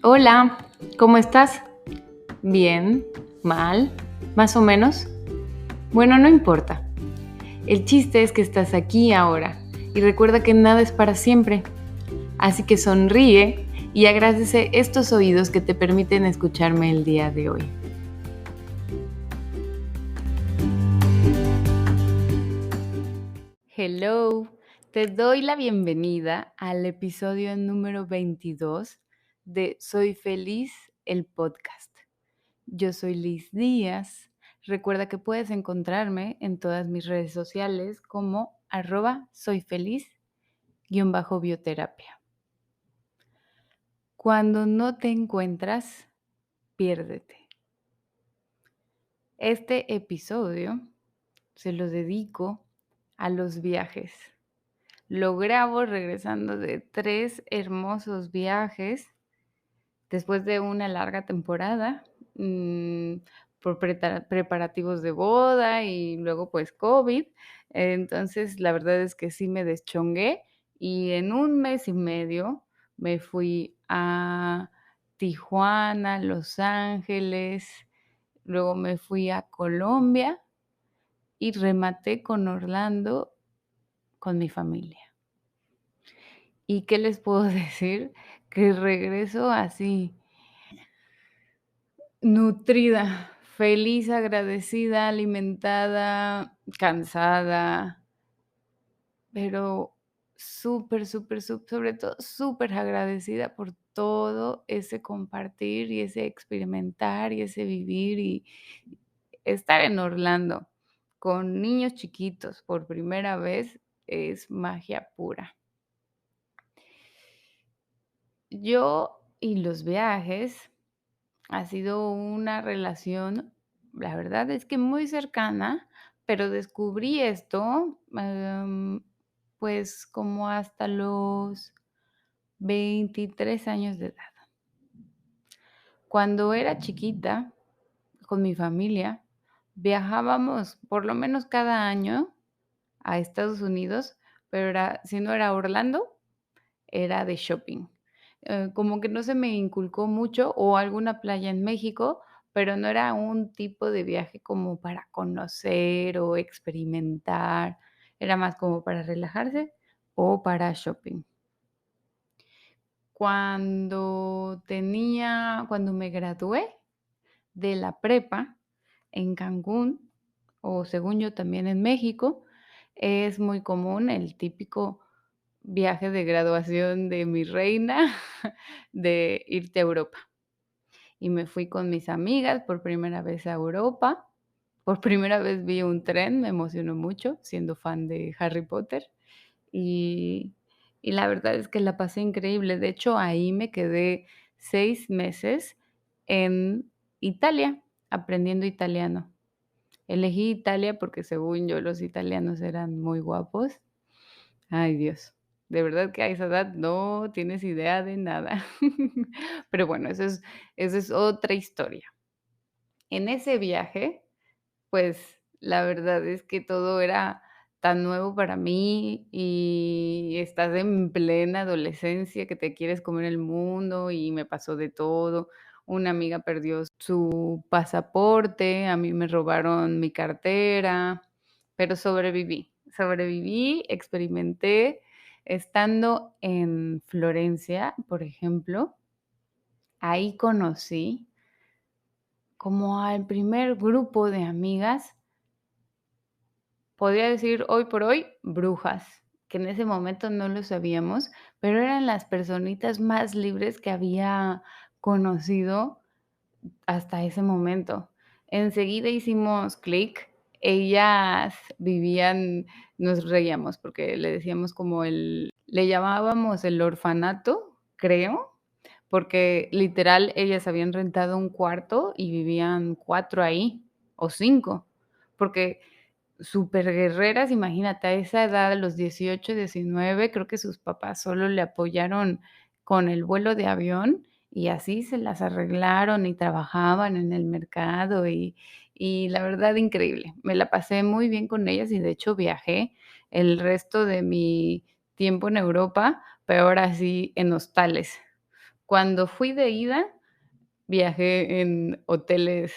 Hola, ¿cómo estás? ¿Bien? ¿Mal? ¿Más o menos? Bueno, no importa. El chiste es que estás aquí ahora y recuerda que nada es para siempre. Así que sonríe y agradece estos oídos que te permiten escucharme el día de hoy. Hello, te doy la bienvenida al episodio número 22 de Soy Feliz, el podcast. Yo soy Liz Díaz. Recuerda que puedes encontrarme en todas mis redes sociales como @soyfeliz_bioterapia. Cuando no te encuentras, piérdete. Este episodio se lo dedico a los viajes. Lo grabo regresando de 3 hermosos viajes después de una larga temporada, por preparativos de boda y luego, pues, COVID. Entonces, la verdad es que sí me deschongué y en 1 mes y medio me fui a Tijuana, Los Ángeles, luego me fui a Colombia y rematé con Orlando con mi familia. ¿Y qué les puedo decir? Que regreso así nutrida, feliz, agradecida, alimentada, cansada, pero súper, súper, sobre todo súper agradecida por todo ese compartir y ese experimentar y ese vivir y estar en Orlando con niños chiquitos por primera vez es magia pura. Yo y los viajes ha sido una relación, la verdad es que muy cercana, pero descubrí esto, pues, como hasta los 23 años de edad. Cuando era chiquita, con mi familia, viajábamos por lo menos cada año a Estados Unidos, pero si no era Orlando, era de shopping. Como que no se me inculcó mucho, o alguna playa en México, pero no era un tipo de viaje como para conocer o experimentar, era más como para relajarse o para shopping. Cuando me gradué de la prepa en Cancún, o según yo también en México, es muy común el típico viaje de graduación de mi reina, de irte a Europa. Y me fui con mis amigas por primera vez a Europa. Por primera vez vi un tren, me emocionó mucho, siendo fan de Harry Potter. Y y la verdad es que la pasé increíble. De hecho, ahí me quedé 6 meses en Italia, aprendiendo italiano. Elegí Italia porque, según yo, los italianos eran muy guapos. Ay, Dios, de verdad que a esa edad no tienes idea de nada. Pero bueno, esa es otra historia. En ese viaje, pues, la verdad es que todo era tan nuevo para mí, y estás en plena adolescencia que te quieres comer el mundo, y me pasó de todo. Una amiga perdió su pasaporte, a mí me robaron mi cartera, pero sobreviví, experimenté. Estando en Florencia, por ejemplo, ahí conocí como al primer grupo de amigas, podría decir hoy por hoy, brujas, que en ese momento no lo sabíamos, pero eran las personitas más libres que había conocido hasta ese momento. Enseguida hicimos clic. Ellas vivían, nos reíamos porque le decíamos como le llamábamos el orfanato, creo, porque literal ellas habían rentado un cuarto y vivían 4 ahí, o 5, porque súper guerreras, imagínate, a esa edad, a los 18, 19, creo que sus papás solo le apoyaron con el vuelo de avión, y así se las arreglaron y trabajaban en el mercado, y la verdad increíble. Me la pasé muy bien con ellas y de hecho viajé el resto de mi tiempo en Europa, pero ahora sí en hostales. Cuando fui de ida, viajé en hoteles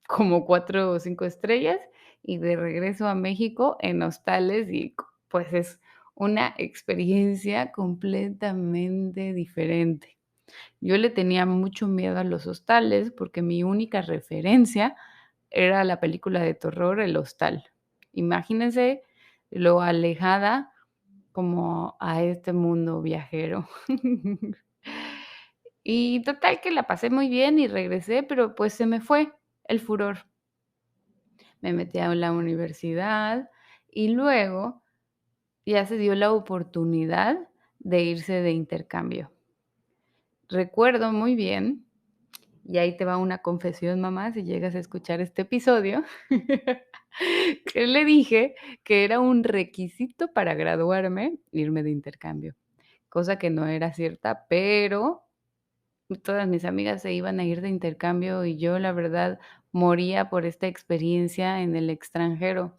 como 4 o 5 estrellas, y de regreso a México en hostales y pues es una experiencia completamente diferente. Yo le tenía mucho miedo a los hostales, porque mi única referencia era la película de terror El Hostal. Imagínense lo alejada como a este mundo viajero. Y total que la pasé muy bien y regresé, pero, pues, se me fue el furor. Me metí a la universidad y luego ya se dio la oportunidad de irse de intercambio. Recuerdo muy bien, y ahí te va una confesión, mamá, si llegas a escuchar este episodio, que le dije que era un requisito para graduarme irme de intercambio, cosa que no era cierta, pero todas mis amigas se iban a ir de intercambio y yo, la verdad, moría por esta experiencia en el extranjero.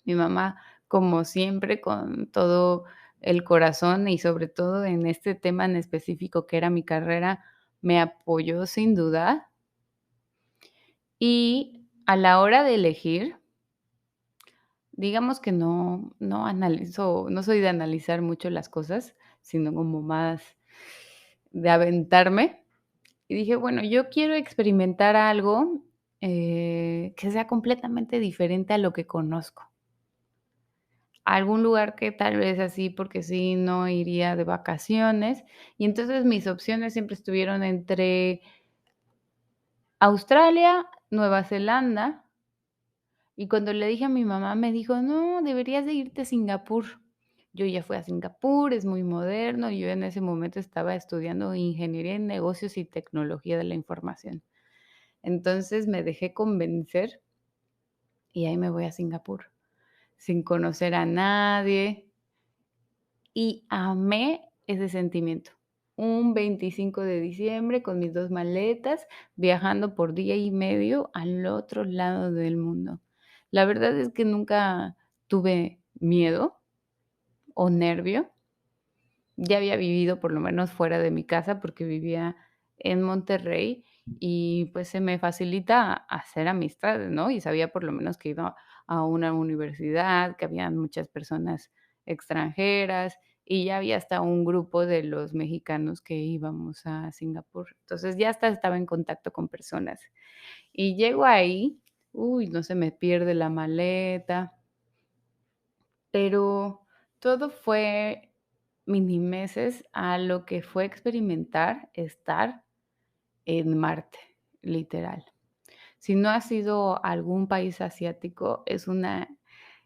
Mi mamá, como siempre, con todo el corazón y sobre todo en este tema en específico que era mi carrera, me apoyó sin duda. Y a la hora de elegir, digamos que no analizo, no soy de analizar mucho las cosas, sino como más de aventarme. Y dije: "Bueno, yo quiero experimentar algo, que sea completamente diferente a lo que conozco". Algún lugar que tal vez así, porque sí, no iría de vacaciones. Y entonces mis opciones siempre estuvieron entre Australia, Nueva Zelanda, y cuando le dije a mi mamá, me dijo: "No, deberías de irte a Singapur". Yo ya fui a Singapur, es muy moderno, y yo en ese momento estaba estudiando ingeniería en negocios y tecnología de la información. Entonces, me dejé convencer y ahí me voy a Singapur, sin conocer a nadie, y amé ese sentimiento. Un 25 de diciembre con mis 2 maletas, viajando por día y medio al otro lado del mundo. La verdad es que nunca tuve miedo o nervio. Ya había vivido por lo menos fuera de mi casa, porque vivía en Monterrey y, pues, se me facilita hacer amistades, ¿no? Y sabía por lo menos que iba a una universidad, que habían muchas personas extranjeras, y ya había hasta un grupo de los mexicanos que íbamos a Singapur. Entonces, ya hasta estaba en contacto con personas. Y llego ahí, uy, no se me pierde la maleta, pero todo fue minimeses a lo que fue experimentar estar en Marte, literal. Si no has ido a algún país asiático, es una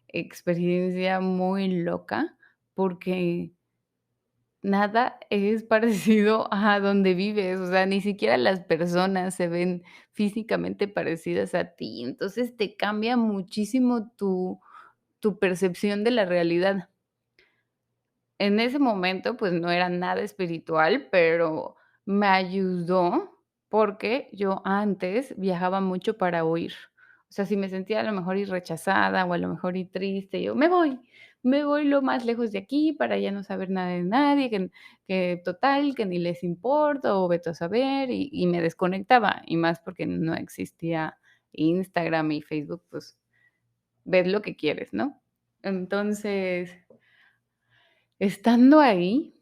experiencia muy loca, porque nada es parecido a donde vives, o sea, ni siquiera las personas se ven físicamente parecidas a ti, entonces te cambia muchísimo tu percepción de la realidad. En ese momento, pues, no era nada espiritual, pero me ayudó, porque yo antes viajaba mucho para huir. O sea, si me sentía a lo mejor y rechazada, o a lo mejor y triste, yo: me voy lo más lejos de aquí para ya no saber nada de nadie, que total, que ni les importo, o vete a saber", y me desconectaba, y más porque no existía Instagram y Facebook, pues, ves lo que quieres, ¿no? Entonces, estando ahí,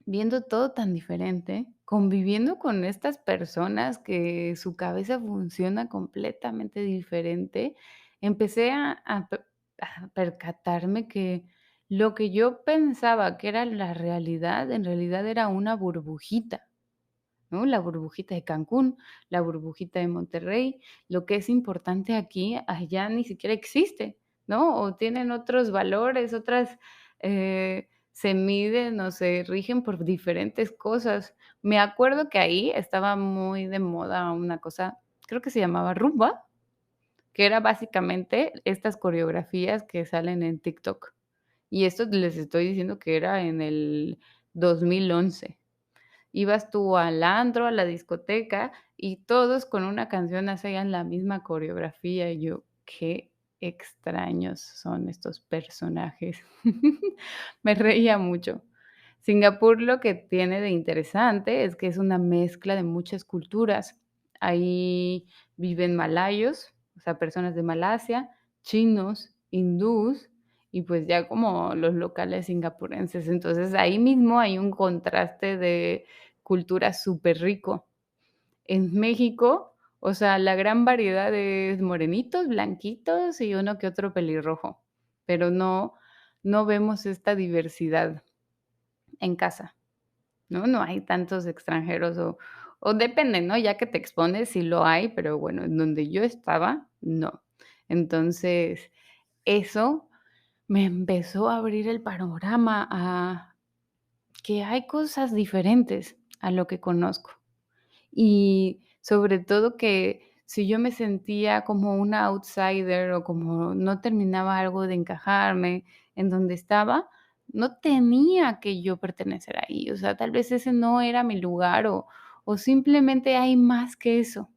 viendo todo tan diferente, conviviendo con estas personas que su cabeza funciona completamente diferente, empecé a percatarme que lo que yo pensaba que era la realidad, en realidad era una burbujita, ¿no? La burbujita de Cancún, la burbujita de Monterrey, lo que es importante aquí, allá ni siquiera existe, ¿no? O tienen otros valores, otras, se miden o se rigen por diferentes cosas. Me acuerdo que ahí estaba muy de moda una cosa, creo que se llamaba rumba, que era básicamente estas coreografías que salen en TikTok. Y esto les estoy diciendo que era en el 2011. Ibas tú al antro, a la discoteca, y todos con una canción hacían la misma coreografía, y yo: "Qué extraños son estos personajes". Me reía mucho. Singapur lo que tiene de interesante es que es una mezcla de muchas culturas. Ahí viven malayos, o sea, personas de Malasia, chinos, hindús y pues ya como los locales singapurenses. Entonces ahí mismo hay un contraste de cultura súper rico. En México, o sea, la gran variedad es morenitos, blanquitos y uno que otro pelirrojo, pero no vemos esta diversidad en casa, ¿no? No hay tantos extranjeros o depende, ¿no? Ya que te expones, sí lo hay, pero bueno, en donde yo estaba, no. Entonces, eso me empezó a abrir el panorama a que hay cosas diferentes a lo que conozco. Y sobre todo que si yo me sentía como una outsider o como no terminaba algo de encajarme en donde estaba, no tenía que yo pertenecer ahí. O sea, tal vez ese no era mi lugar o simplemente hay más que eso,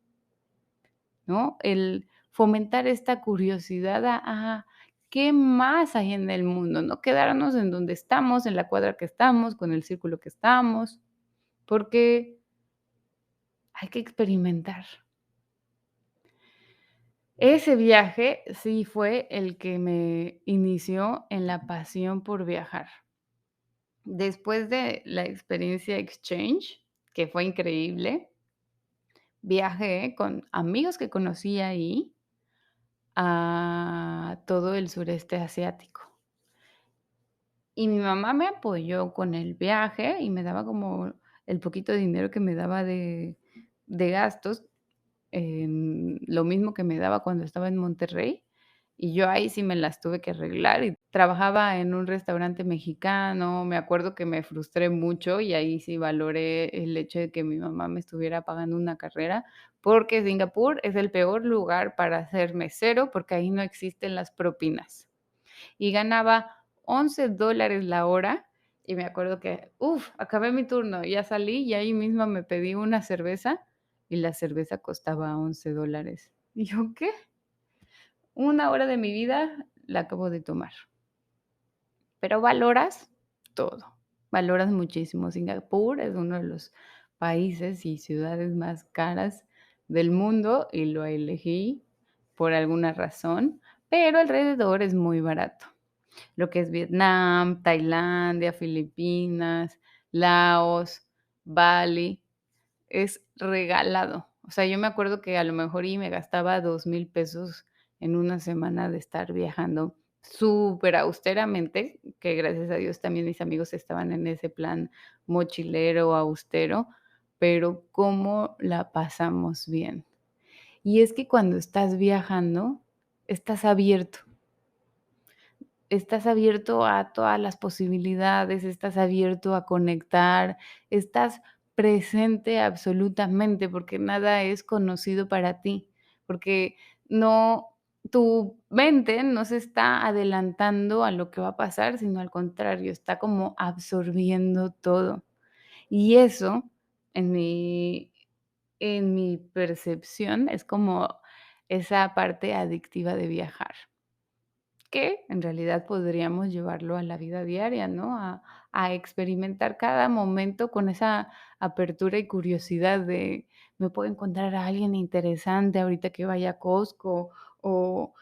¿no? El fomentar esta curiosidad a qué más hay en el mundo, no quedarnos en donde estamos, en la cuadra que estamos, con el círculo que estamos, porque hay que experimentar. Ese viaje sí fue el que me inició en la pasión por viajar. Después de la experiencia exchange, que fue increíble, viajé con amigos que conocí ahí a todo el sureste asiático. Y mi mamá me apoyó con el viaje y me daba como el poquito de dinero que me daba de gastos, lo mismo que me daba cuando estaba en Monterrey, y yo ahí sí me las tuve que arreglar, y trabajaba en un restaurante mexicano, me acuerdo que me frustré mucho, y ahí sí valoré el hecho de que mi mamá me estuviera pagando una carrera, porque Singapur es el peor lugar para ser mesero, porque ahí no existen las propinas. Y ganaba $11 la hora, y me acuerdo que, acabé mi turno, ya salí, y ahí mismo me pedí una cerveza, y la cerveza costaba $11. Y yo, ¿qué? Una hora de mi vida la acabo de tomar. Pero valoras todo, valoras muchísimo. Singapur es uno de los países y ciudades más caras del mundo, y lo elegí por alguna razón, pero alrededor es muy barato. Lo que es Vietnam, Tailandia, Filipinas, Laos, Bali, es regalado. O sea, yo me acuerdo que a lo mejor y me gastaba 2,000 pesos en una semana de estar viajando súper austeramente, que gracias a Dios también mis amigos estaban en ese plan mochilero, austero, pero cómo la pasamos bien. Y es que cuando estás viajando, estás abierto. Estás abierto a todas las posibilidades, estás abierto a conectar, estás presente absolutamente, porque nada es conocido para ti, porque no tu mente no se está adelantando a lo que va a pasar, sino al contrario, está como absorbiendo todo. Y eso, en mi percepción, es como esa parte adictiva de viajar que en realidad podríamos llevarlo a la vida diaria, ¿no? A experimentar cada momento con esa apertura y curiosidad de, me puedo encontrar a alguien interesante ahorita que vaya a Costco, o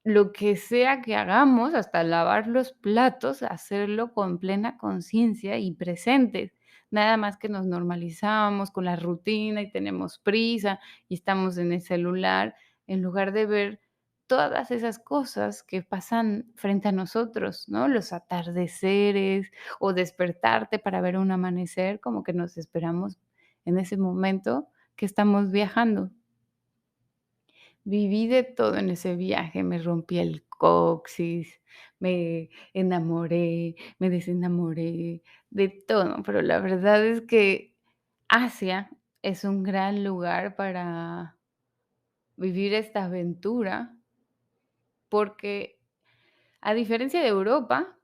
lo que sea que hagamos, hasta lavar los platos, hacerlo con plena conciencia y presentes. Nada más que nos normalizamos con la rutina y tenemos prisa y estamos en el celular, en lugar de ver todas esas cosas que pasan frente a nosotros, ¿no? Los atardeceres o despertarte para ver un amanecer, como que nos esperamos en ese momento que estamos viajando. Viví de todo en ese viaje, me rompí el coxis, me enamoré, me desenamoré, de todo, pero la verdad es que Asia es un gran lugar para vivir esta aventura, porque a diferencia de Europa,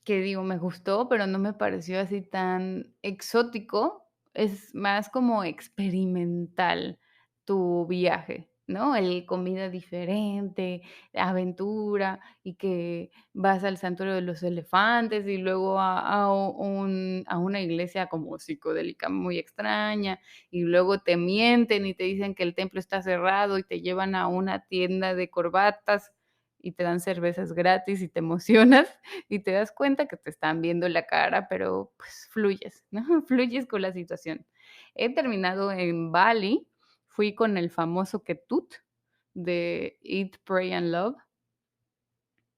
que digo, me gustó, pero no me pareció así tan exótico, es más como experimental tu viaje. ¿no? El comida diferente, aventura, y que vas al santuario de los elefantes, y luego a una iglesia como psicodélica muy extraña, y luego te mienten y te dicen que el templo está cerrado, y te llevan a una tienda de corbatas, y te dan cervezas gratis, y te emocionas, y te das cuenta que te están viendo la cara, pero, pues, fluyes, ¿no? Fluyes con la situación. He terminado en Bali. Fui con el famoso Ketut de Eat, Pray and Love,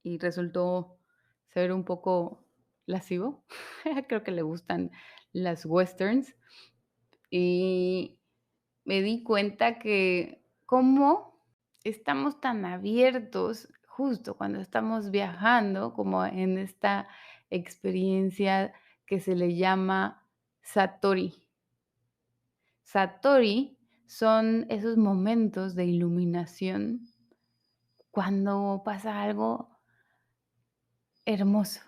y resultó ser un poco lascivo. Creo que le gustan las westerns, y me di cuenta que cómo estamos tan abiertos justo cuando estamos viajando, como en esta experiencia que se le llama satori. Satori son esos momentos de iluminación cuando pasa algo hermoso.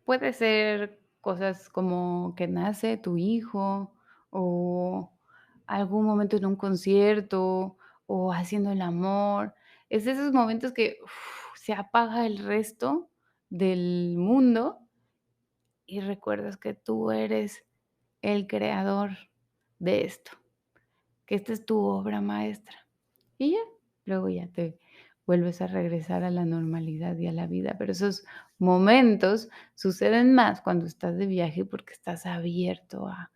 Puede ser cosas como que nace tu hijo, o algún momento en un concierto, o haciendo el amor. Es de esos momentos que se apaga el resto del mundo y recuerdas que tú eres el creador de esto, que esta es tu obra maestra. Y ya, luego ya te vuelves a regresar a la normalidad y a la vida, pero esos momentos suceden más cuando estás de viaje porque estás abierto a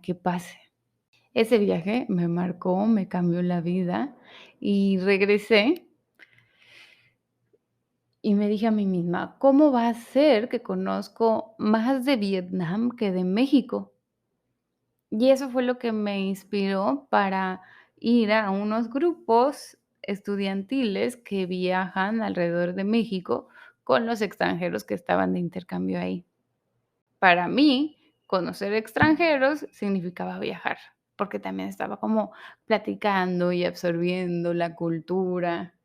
que pase. Ese viaje me marcó, me cambió la vida, y regresé y me dije a mí misma: "¿Cómo va a ser que conozco más de Vietnam que de México?". Y eso fue lo que me inspiró para ir a unos grupos estudiantiles que viajan alrededor de México con los extranjeros que estaban de intercambio ahí. Para mí, conocer extranjeros significaba viajar, porque también estaba como platicando y absorbiendo la cultura.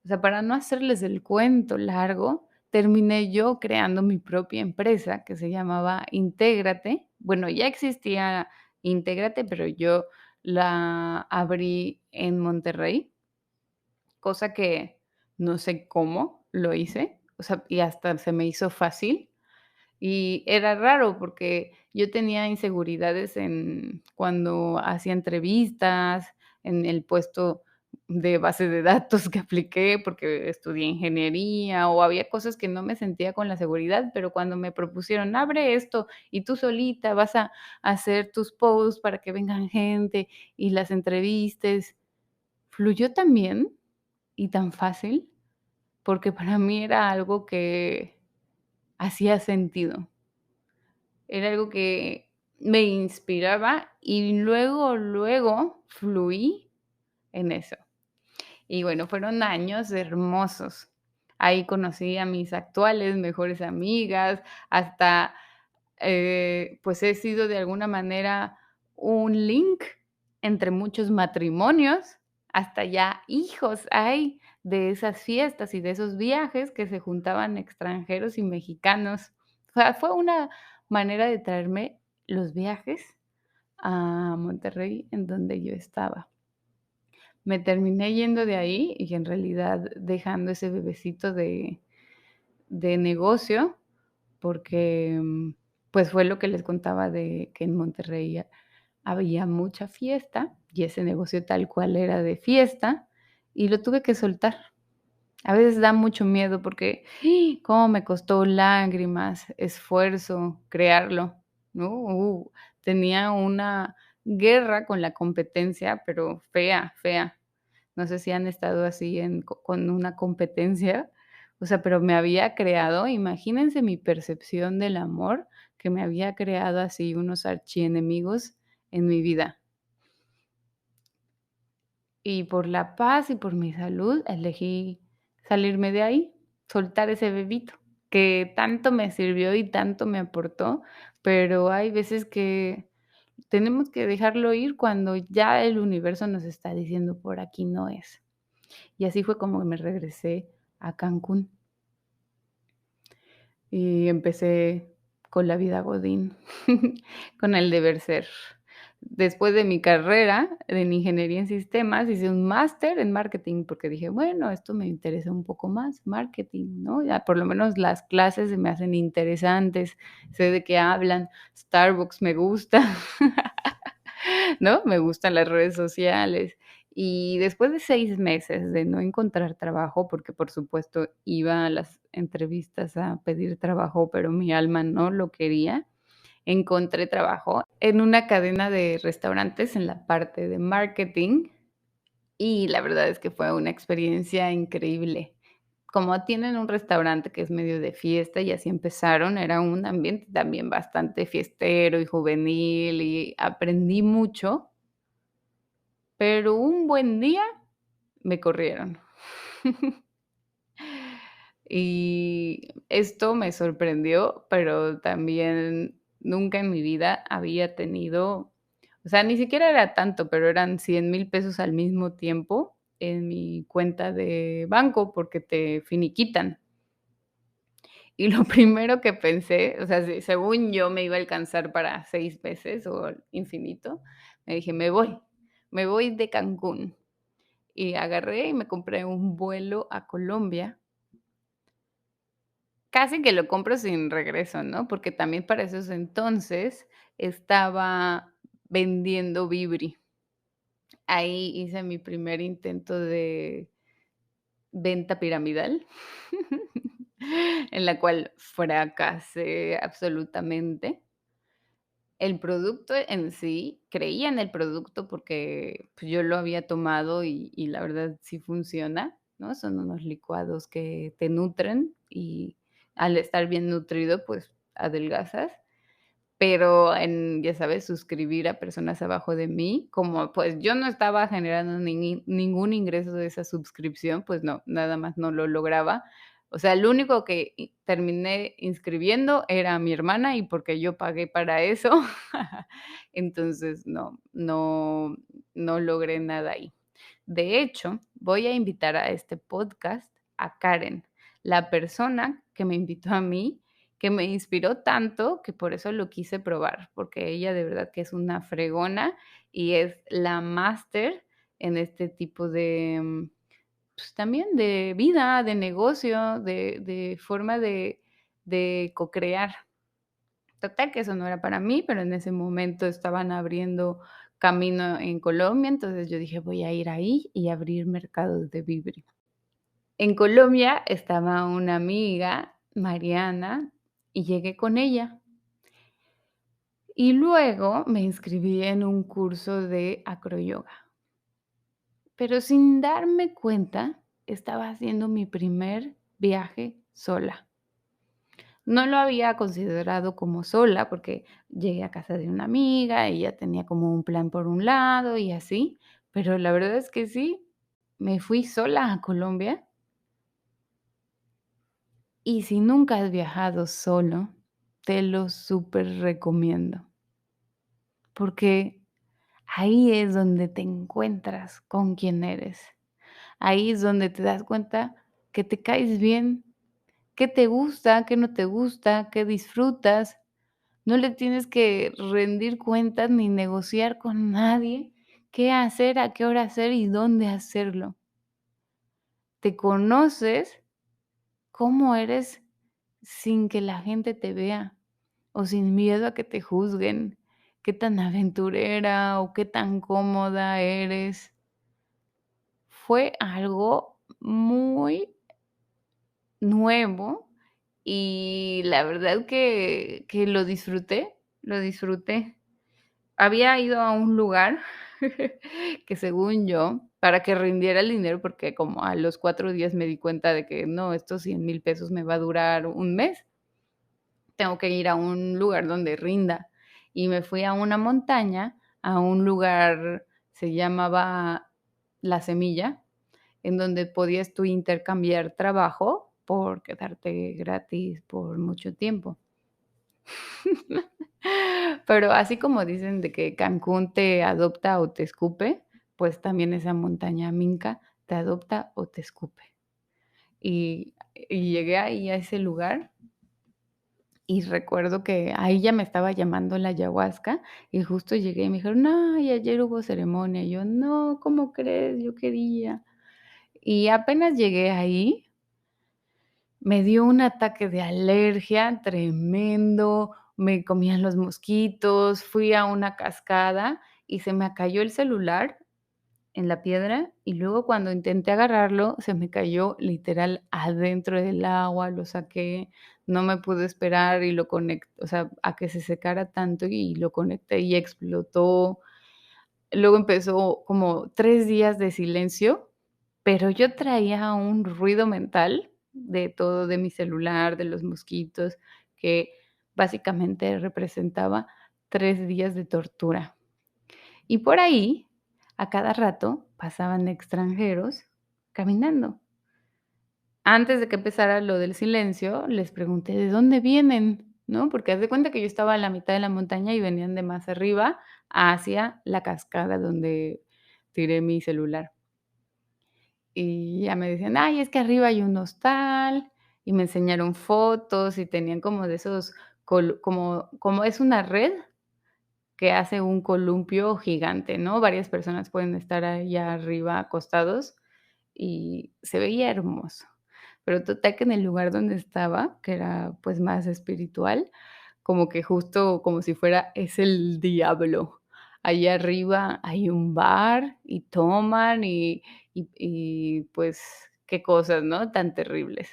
O sea, para no hacerles el cuento largo, terminé yo creando mi propia empresa que se llamaba Intégrate. Bueno, ya existía Intégrate, pero yo la abrí en Monterrey, cosa que no sé cómo lo hice, o sea, y hasta se me hizo fácil. Y era raro porque yo tenía inseguridades en cuando hacía entrevistas, en el puesto de base de datos que apliqué, porque estudié ingeniería, o había cosas que no me sentía con la seguridad, pero cuando me propusieron: "Abre esto y tú solita vas a hacer tus posts para que vengan gente y las entrevistes", fluyó tan bien y tan fácil, porque para mí era algo que hacía sentido. Era algo que me inspiraba y luego fluí en eso. Y bueno, fueron años hermosos. Ahí conocí a mis actuales mejores amigas, hasta, pues he sido de alguna manera un link entre muchos matrimonios, hasta ya hijos hay de esas fiestas y de esos viajes que se juntaban extranjeros y mexicanos. O sea, fue una manera de traerme los viajes a Monterrey, en donde yo estaba. Me terminé yendo de ahí y en realidad dejando ese bebecito de negocio, porque, pues, fue lo que les contaba de que en Monterrey había mucha fiesta, y ese negocio tal cual era de fiesta, y lo tuve que soltar. A veces da mucho miedo porque, cómo me costó lágrimas, esfuerzo crearlo, ¿no? Tenía una guerra con la competencia, pero fea, fea. No sé si han estado así con una competencia, o sea, pero me había creado, imagínense mi percepción del amor, que me había creado así unos archienemigos en mi vida. Y por la paz y por mi salud, elegí salirme de ahí, soltar ese bebito, que tanto me sirvió y tanto me aportó, pero hay veces que tenemos que dejarlo ir cuando ya el universo nos está diciendo: "Por aquí no es". Y así fue como me regresé a Cancún y empecé con la vida godín, con el deber ser. Después de mi carrera en ingeniería en sistemas, hice un máster en marketing, porque dije: "Bueno, esto me interesa un poco más, marketing", ¿no? Ya por lo menos las clases se me hacen interesantes, sé de qué hablan, Starbucks me gusta, ¿no? Me gustan las redes sociales. Y después de 6 meses de no encontrar trabajo, porque, por supuesto, iba a las entrevistas a pedir trabajo, pero mi alma no lo quería, encontré trabajo en una cadena de restaurantes en la parte de marketing, y la verdad es que fue una experiencia increíble. Como tienen un restaurante que es medio de fiesta y así empezaron, era un ambiente también bastante fiestero y juvenil, y aprendí mucho, pero un buen día me corrieron. Y esto me sorprendió, pero también nunca en mi vida había tenido, o sea, ni siquiera era tanto, pero eran 100,000 pesos al mismo tiempo en mi cuenta de banco, porque te finiquitan. Y lo primero que pensé, o sea, según yo me iba a alcanzar para 6 meses o infinito, me dije: me voy de Cancún". Y agarré y me compré un vuelo a Colombia. Casi que lo compro sin regreso, ¿no? Porque también para esos entonces estaba vendiendo Vibri. Ahí hice mi primer intento de venta piramidal, en la cual fracasé absolutamente. El producto en sí, creía en el producto porque, pues, yo lo había tomado y la verdad sí funciona, ¿no? Son unos licuados que te nutren y al estar bien nutrido, pues, adelgazas. Pero en, ya sabes, suscribir a personas abajo de mí, como, pues, yo no estaba generando ningún ingreso de esa suscripción, pues no, nada más no lo lograba. O sea, el único que terminé inscribiendo era a mi hermana y porque yo pagué para eso. Entonces, no logré nada ahí. De hecho, voy a invitar a este podcast a Karen, la persona que me invitó a mí, que me inspiró tanto que por eso lo quise probar, porque ella de verdad que es una fregona y es la máster en este tipo de, pues, también de vida, de negocio, de forma de co-crear. Total, que eso no era para mí, pero en ese momento estaban abriendo camino en Colombia, entonces yo dije: "Voy a ir ahí y abrir mercados de Vibri". En Colombia estaba una amiga, Mariana, y llegué con ella. Y luego me inscribí en un curso de acroyoga, pero sin darme cuenta, estaba haciendo mi primer viaje sola. No lo había considerado como sola, porque llegué a casa de una amiga, ella tenía como un plan por un lado y así, pero la verdad es que sí, me fui sola a Colombia, y si nunca has viajado solo, te lo súper recomiendo, porque ahí es donde te encuentras con quién eres. Ahí es donde te das cuenta que te caes bien, qué te gusta, qué no te gusta, qué disfrutas. No le tienes que rendir cuentas ni negociar con nadie qué hacer, a qué hora hacer y dónde hacerlo. Te conoces cómo eres sin que la gente te vea o sin miedo a que te juzguen, qué tan aventurera o qué tan cómoda eres. Fue algo muy nuevo y la verdad que lo disfruté, lo disfruté. Había ido a un lugar que según yo, para que rindiera el dinero, porque como a los 4 días me di cuenta de que no, estos 100,000 pesos me va a durar un mes, tengo que ir a un lugar donde rinda. Y me fui a una montaña, a un lugar, se llamaba La Semilla, en donde podías tú intercambiar trabajo por quedarte gratis por mucho tiempo. Pero así como dicen de que Cancún te adopta o te escupe, pues también esa montaña Minca te adopta o te escupe. Y llegué ahí a ese lugar Y recuerdo que ahí ya me estaba llamando la ayahuasca, y justo llegué y me dijeron: "Ay, ayer hubo ceremonia". Y yo: "No, ¿cómo crees? Yo quería". Y apenas llegué ahí, me dio un ataque de alergia tremendo, me comían los mosquitos, fui a una cascada y se me cayó el celular en la piedra, y luego cuando intenté agarrarlo, se me cayó literal adentro del agua, lo saqué, no me pude esperar y lo conecté, o sea, a que se secara tanto y lo conecté y explotó. Luego empezó como 3 días de silencio, pero yo traía un ruido mental de todo, de mi celular, de los mosquitos, que básicamente representaba 3 días de tortura. Y por ahí, a cada rato pasaban extranjeros caminando. Antes de que empezara lo del silencio, les pregunté: "¿De dónde vienen?", ¿no? Porque haz de cuenta que yo estaba a la mitad de la montaña y venían de más arriba hacia la cascada donde tiré mi celular. Y ya me decían: "Ay, es que arriba hay un hostal", y me enseñaron fotos y tenían como de esos como es una red que hace un columpio gigante, ¿no? Varias personas pueden estar allá arriba acostados y se veía hermoso. Pero total que en el lugar donde estaba, que era, pues, más espiritual, como que justo como si fuera es el diablo. Allá arriba hay un bar y toman pues, qué cosas, ¿no?, tan terribles.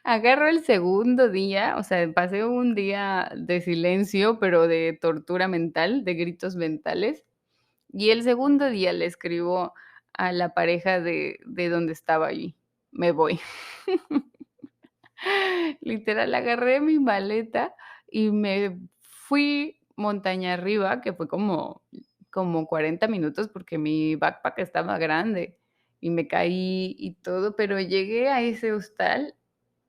Agarro el segundo día, o sea, pasé un día de silencio, pero de tortura mental, de gritos mentales, y el segundo día le escribo a la pareja de donde estaba allí: "Me voy". Literal, agarré mi maleta y me fui montaña arriba, que fue como 40 minutos, porque mi backpack estaba grande, y me caí y todo, pero llegué a ese hostal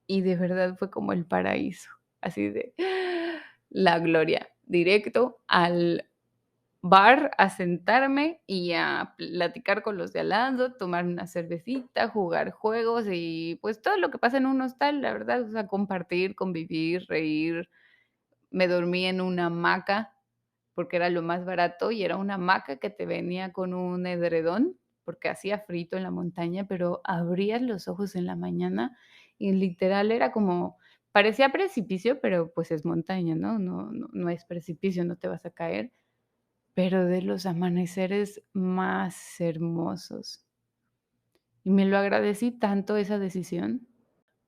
y de verdad fue como el paraíso, así de la gloria, directo al bar a sentarme y a platicar con los de al lado, tomar una cervecita, jugar juegos y, pues, todo lo que pasa en un hostal, la verdad, o sea, compartir, convivir, reír. Me dormí en una hamaca, porque era lo más barato, y era una hamaca que te venía con un edredón, porque hacía frito en la montaña, pero abrías los ojos en la mañana y literal era como parecía precipicio, pero, pues, es montaña, ¿no? No es precipicio, no te vas a caer, pero de los amaneceres más hermosos. Y me lo agradecí tanto esa decisión,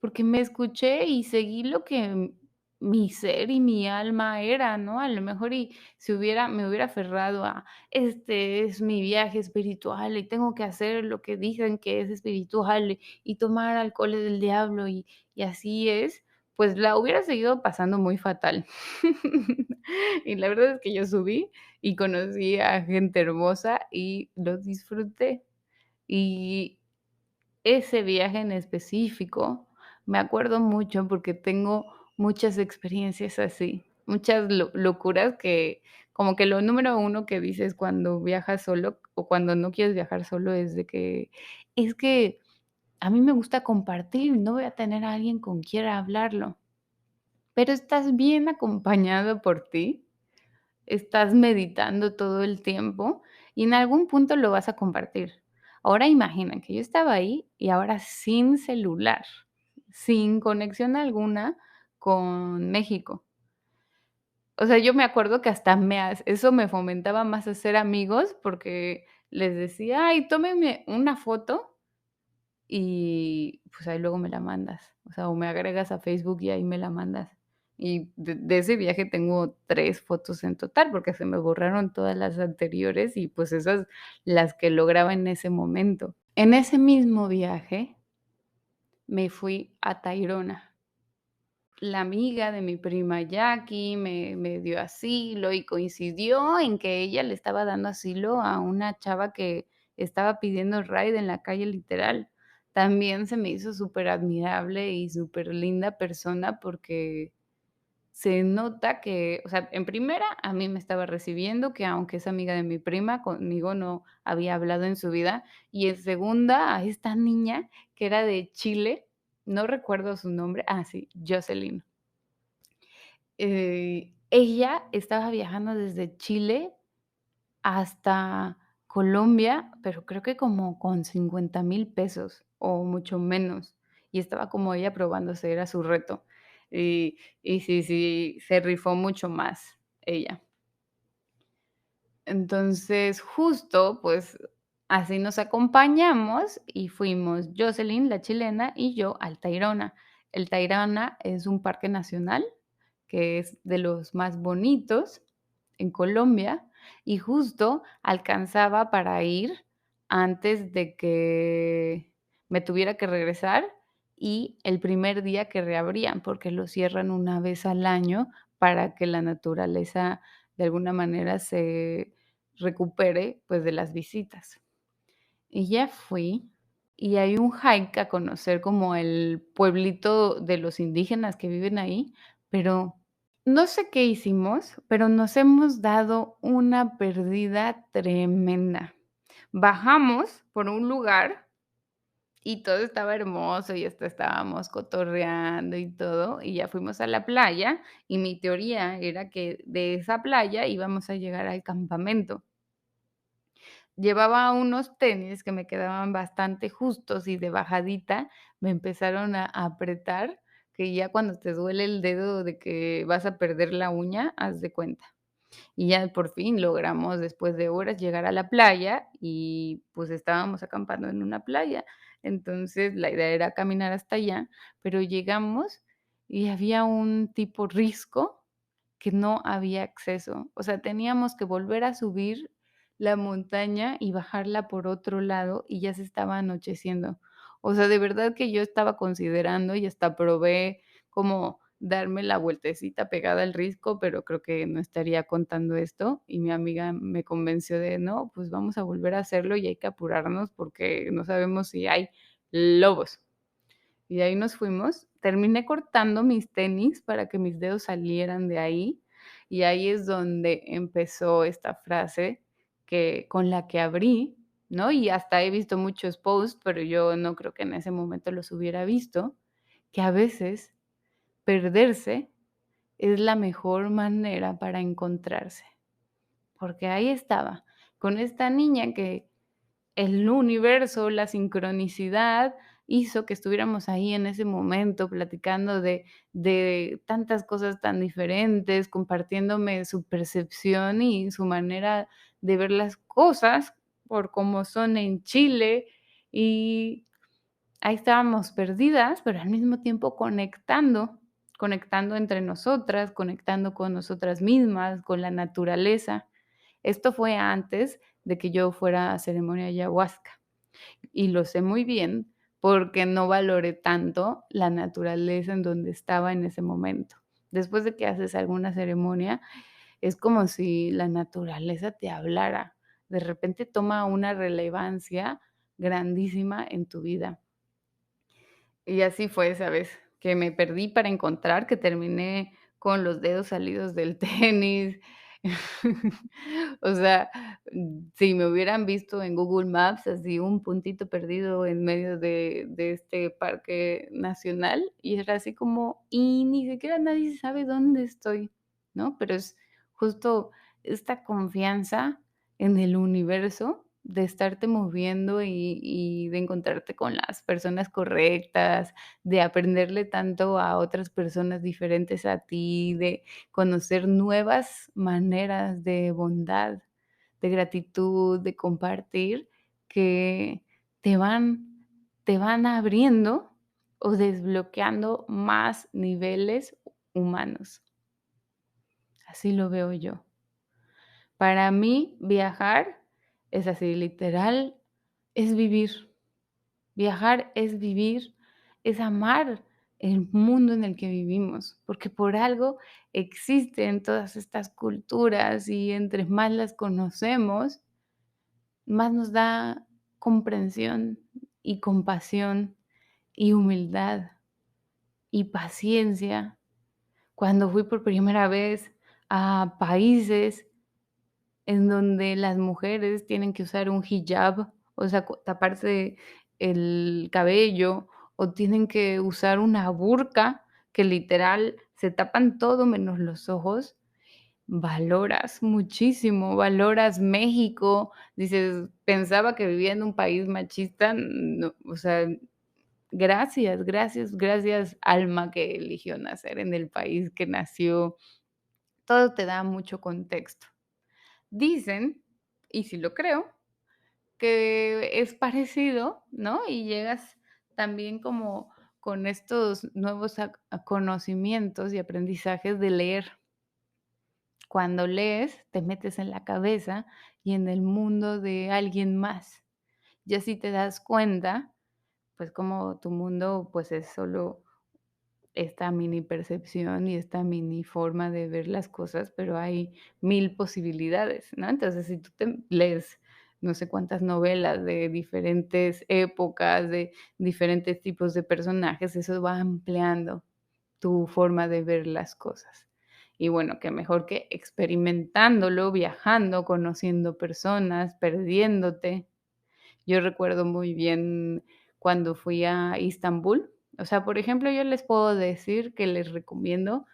porque me escuché y seguí lo que mi ser y mi alma era, ¿no? A lo mejor y si me hubiera aferrado a, este es mi viaje espiritual y tengo que hacer lo que dicen que es espiritual y tomar alcohol es del diablo y así es, pues la hubiera seguido pasando muy fatal. Y la verdad es que yo subí y conocí a gente hermosa y lo disfruté. Y ese viaje en específico, me acuerdo mucho porque tengo muchas experiencias así, muchas locuras que como que lo número uno que dices cuando viajas solo o cuando no quieres viajar solo es de que: "Es que a mí me gusta compartir, no voy a tener a alguien con quien hablarlo". Pero estás bien acompañado por ti, estás meditando todo el tiempo y en algún punto lo vas a compartir. Ahora imagina que yo estaba ahí y ahora sin celular, sin conexión alguna con México. O sea, yo me acuerdo que hasta eso me fomentaba más hacer amigos porque les decía: "Ay, tómenme una foto y, pues, ahí luego me la mandas, o sea, o me agregas a Facebook y ahí me la mandas". Y de ese viaje tengo 3 fotos en total, porque se me borraron todas las anteriores y, pues, esas las que lograba en ese momento. En ese mismo viaje me fui a Tayrona. La amiga de mi prima Jackie me dio asilo y coincidió en que ella le estaba dando asilo a una chava que estaba pidiendo ride en la calle, literal. También se me hizo superadmirable y superlinda persona porque se nota que, o sea, en primera, a mí me estaba recibiendo, que aunque es amiga de mi prima, conmigo no había hablado en su vida, y en segunda, a esta niña que era de Chile. no recuerdo su nombre, sí, Jocelyn. Ella estaba viajando desde Chile hasta Colombia, pero creo que como con 50,000 pesos o mucho menos, y estaba como ella probándose, era su reto. Y sí, sí, se rifó mucho más ella. Entonces, justo, pues, así nos acompañamos y fuimos Jocelyn, la chilena, y yo al Tayrona. El Tayrona es un parque nacional que es de los más bonitos en Colombia, y justo alcanzaba para ir antes de que me tuviera que regresar y el primer día que reabrían, porque lo cierran una vez al año para que la naturaleza de alguna manera se recupere, pues, de las visitas. Y ya fui, y hay un hike a conocer como el pueblito de los indígenas que viven ahí, pero no sé qué hicimos, pero nos hemos dado una perdida tremenda. Bajamos por un lugar y todo estaba hermoso, y hasta estábamos cotorreando y todo, y ya fuimos a la playa, y mi teoría era que de esa playa íbamos a llegar al campamento. Llevaba unos tenis que me quedaban bastante justos y de bajadita me empezaron a apretar, que ya cuando te duele el dedo de que vas a perder la uña, haz de cuenta. Y ya por fin logramos, después de horas, llegar a la playa y, pues, estábamos acampando en una playa. Entonces, la idea era caminar hasta allá, pero llegamos y había un tipo risco que no había acceso. O sea, teníamos que volver a subir la montaña y bajarla por otro lado, y ya se estaba anocheciendo. O sea, de verdad que yo estaba considerando y hasta probé como darme la vueltecita pegada al risco, pero creo que no estaría contando esto, y mi amiga me convenció de: "No, pues vamos a volver a hacerlo y hay que apurarnos porque no sabemos si hay lobos". Y de ahí nos fuimos. Terminé cortando mis tenis para que mis dedos salieran de ahí, y ahí es donde empezó esta frase que con la que abrí, ¿no? Y hasta he visto muchos posts, pero yo no creo que en ese momento los hubiera visto, que a veces perderse es la mejor manera para encontrarse, porque ahí estaba, con esta niña que el universo, la sincronicidad hizo que estuviéramos ahí en ese momento platicando de tantas cosas tan diferentes, compartiéndome su percepción y su manera de ver las cosas por cómo son en Chile, y ahí estábamos perdidas, pero al mismo tiempo conectando, conectando entre nosotras, conectando con nosotras mismas, con la naturaleza. Esto fue antes de que yo fuera a ceremonia ayahuasca, y lo sé muy bien porque no valoré tanto la naturaleza en donde estaba en ese momento. Después de que haces alguna ceremonia, es como si la naturaleza te hablara. De repente toma una relevancia grandísima en tu vida. Y así fue esa vez, que me perdí para encontrar, que terminé con los dedos salidos del tenis. O sea, si me hubieran visto en Google Maps, así un puntito perdido en medio de este parque nacional, y era así como, y ni siquiera nadie sabe dónde estoy, ¿no? Pero es justo esta confianza en el universo de estarte moviendo y de encontrarte con las personas correctas, de aprenderle tanto a otras personas diferentes a ti, de conocer nuevas maneras de bondad, de gratitud, de compartir, que te van te van abriendo o desbloqueando más niveles humanos. Así lo veo yo. Para mí, viajar es así, literal, es vivir. Viajar es vivir, es amar el mundo en el que vivimos, porque por algo existen todas estas culturas y entre más las conocemos, más nos da comprensión y compasión y humildad y paciencia. Cuando fui por primera vez a países en donde las mujeres tienen que usar un hijab, o sea, taparse el cabello, o tienen que usar una burka que literal se tapan todo menos los ojos, valoras muchísimo, valoras México, dices: "Pensaba que vivía en un país machista", no, o sea, gracias, gracias, gracias, alma que eligió nacer en el país que nació. Todo te da mucho contexto. Dicen, y sí lo creo, que es parecido, ¿no? Y llegas también como con estos nuevos conocimientos y aprendizajes de leer. Cuando lees, te metes en la cabeza y en el mundo de alguien más. Y así te das cuenta, pues, como tu mundo, pues, es solo esta mini percepción y esta mini forma de ver las cosas, pero hay 1000 posibilidades, ¿no? Entonces, si tú te lees no sé cuántas novelas de diferentes épocas, de diferentes tipos de personajes, eso va ampliando tu forma de ver las cosas. Y bueno, qué mejor que experimentándolo, viajando, conociendo personas, perdiéndote. Yo recuerdo muy bien cuando fui a Istambul. O sea, por ejemplo, yo les puedo decir que les recomiendo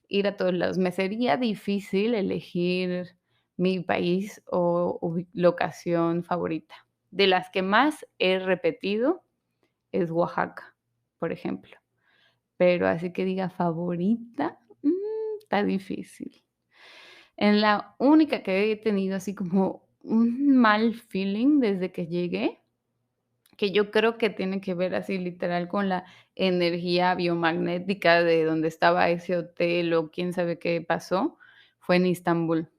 ir a todos lados. Me sería difícil elegir mi país o locación favorita. De las que más he repetido es Oaxaca, por ejemplo. Pero así que diga favorita, está difícil. En la única que he tenido así como un mal feeling desde que llegué, que yo creo que tiene que ver así literal con la energía biomagnética de donde estaba ese hotel o quién sabe qué pasó, fue en Istambul.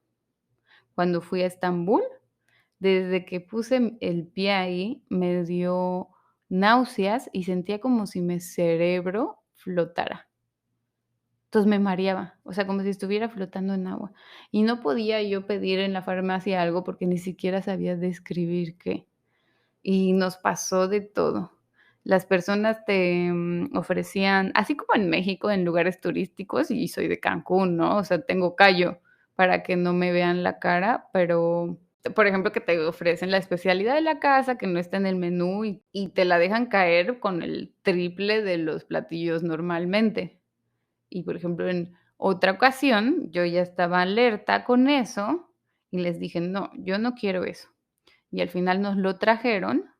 Cuando fui a Estambul, desde que puse el pie ahí, me dio náuseas y sentía como si mi cerebro flotara. Entonces me mareaba, o sea, como si estuviera flotando en agua. Y no podía yo pedir en la farmacia algo porque ni siquiera sabía describir qué. Y nos pasó de todo. Las personas te, ofrecían, así como en México, en lugares turísticos, y soy de Cancún, ¿no? O sea, tengo callo para que no me vean la cara, pero, por ejemplo, que te ofrecen la especialidad de la casa, que no está en el menú, y te la dejan caer con el triple de los platillos normalmente. Y, por ejemplo, en otra ocasión, yo ya estaba alerta con eso, y les dije: "No, yo no quiero eso". Y al final nos lo trajeron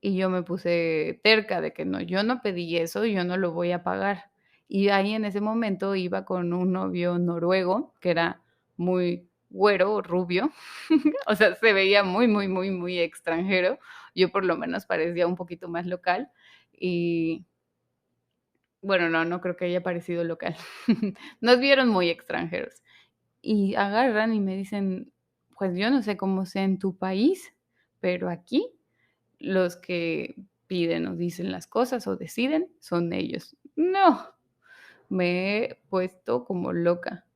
y yo me puse terca de que no, yo no pedí eso, yo no lo voy a pagar. Y ahí en ese momento iba con un novio noruego, que era muy güero, rubio, o sea, se veía muy, muy, muy, muy extranjero. Yo por lo menos parecía un poquito más local y bueno, no, no creo que haya parecido local. Nos vieron muy extranjeros y agarran y me dicen: "Pues yo no sé cómo sea en tu país, pero aquí los que piden o dicen las cosas o deciden son ellos". No, me he puesto como loca.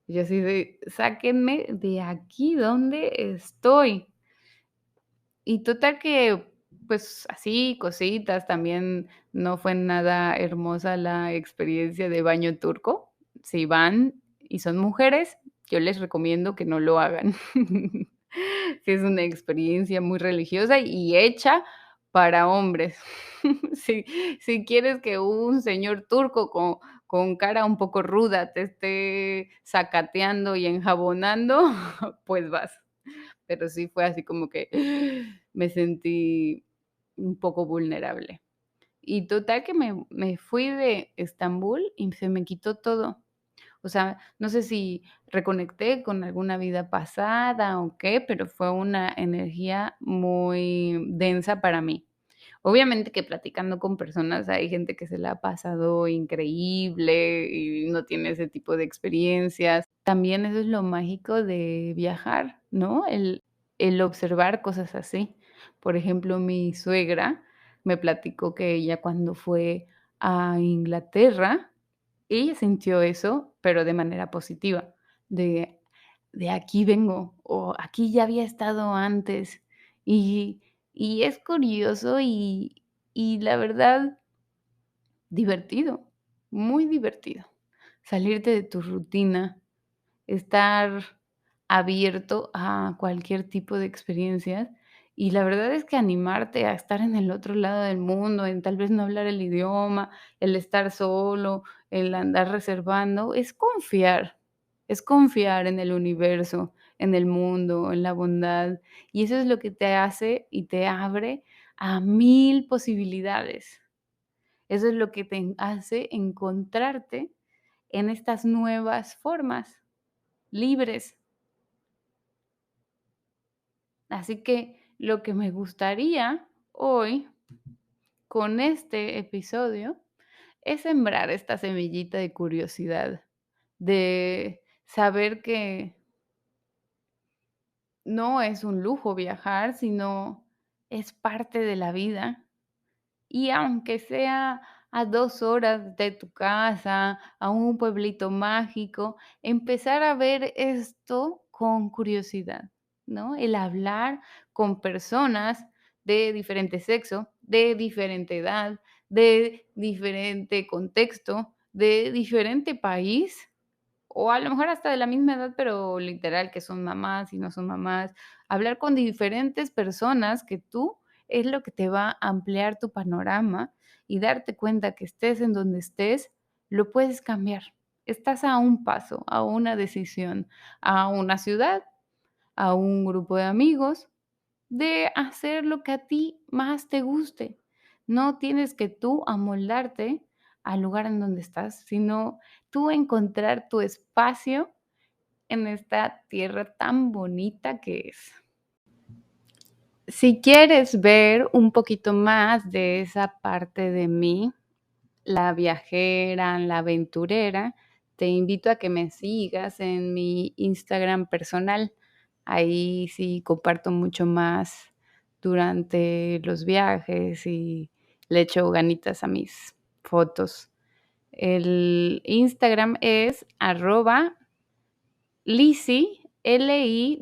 Y así de: "Sáquenme de aquí, ¿dónde estoy?". Y total que, pues, así, cositas, también no fue nada hermosa la experiencia de baño turco. Si van y son mujeres, yo les recomiendo que no lo hagan. Sí, es una experiencia muy religiosa y hecha para hombres. Si si quieres que un señor turco con cara un poco ruda te esté zacateando y enjabonando, pues vas. Pero sí fue así como que me sentí un poco vulnerable. Y total que me fui de Estambul y se me quitó todo. O sea, no sé si reconecté con alguna vida pasada o qué, pero fue una energía muy densa para mí. Obviamente que platicando con personas hay gente que se la ha pasado increíble y no tiene ese tipo de experiencias. También eso es lo mágico de viajar, ¿no? El observar cosas así. Por ejemplo, mi suegra me platicó que ella cuando fue a Inglaterra, ella sintió eso, pero de manera positiva, de de aquí vengo, o aquí ya había estado antes. Y y es curioso y la verdad, divertido, muy divertido. Salirte de tu rutina, estar abierto a cualquier tipo de experiencias Y la verdad es que animarte a estar en el otro lado del mundo, en tal vez no hablar el idioma, el estar solo, el andar reservando, es confiar en el universo, en el mundo, en la bondad. Y eso es lo que te hace y te abre a 1000 posibilidades. Eso es lo que te hace encontrarte en estas nuevas formas, libres. Así que lo que me gustaría hoy con este episodio es sembrar esta semillita de curiosidad, de saber que no es un lujo viajar, sino es parte de la vida. Y aunque sea a 2 horas de tu casa, a un pueblito mágico, empezar a ver esto con curiosidad, ¿no? El hablar con personas de diferente sexo, de diferente edad, de diferente contexto, de diferente país, o a lo mejor hasta de la misma edad, pero literal que son mamás y no son mamás. Hablar con diferentes personas que tú es lo que te va a ampliar tu panorama y darte cuenta que estés en donde estés, lo puedes cambiar. Estás a un paso, a una decisión, a una ciudad, a un grupo de amigos, de hacer lo que a ti más te guste. No tienes que tú amoldarte al lugar en donde estás, sino tú encontrar tu espacio en esta tierra tan bonita que es. Si quieres ver un poquito más de esa parte de mí, la viajera, la aventurera, te invito a que me sigas en mi Instagram personal. Ahí sí comparto mucho más durante los viajes y le echo ganitas a mis fotos. El Instagram es @Lizzy, LIZZY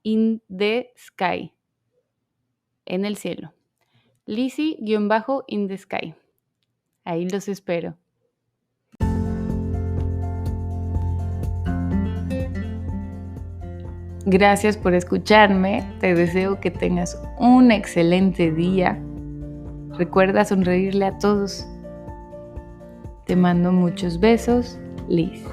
_in the sky, en el cielo. Lizzy-in the sky. Ahí los espero. Gracias por escucharme. Te deseo que tengas un excelente día. Recuerda sonreírle a todos. Te mando muchos besos, Liz.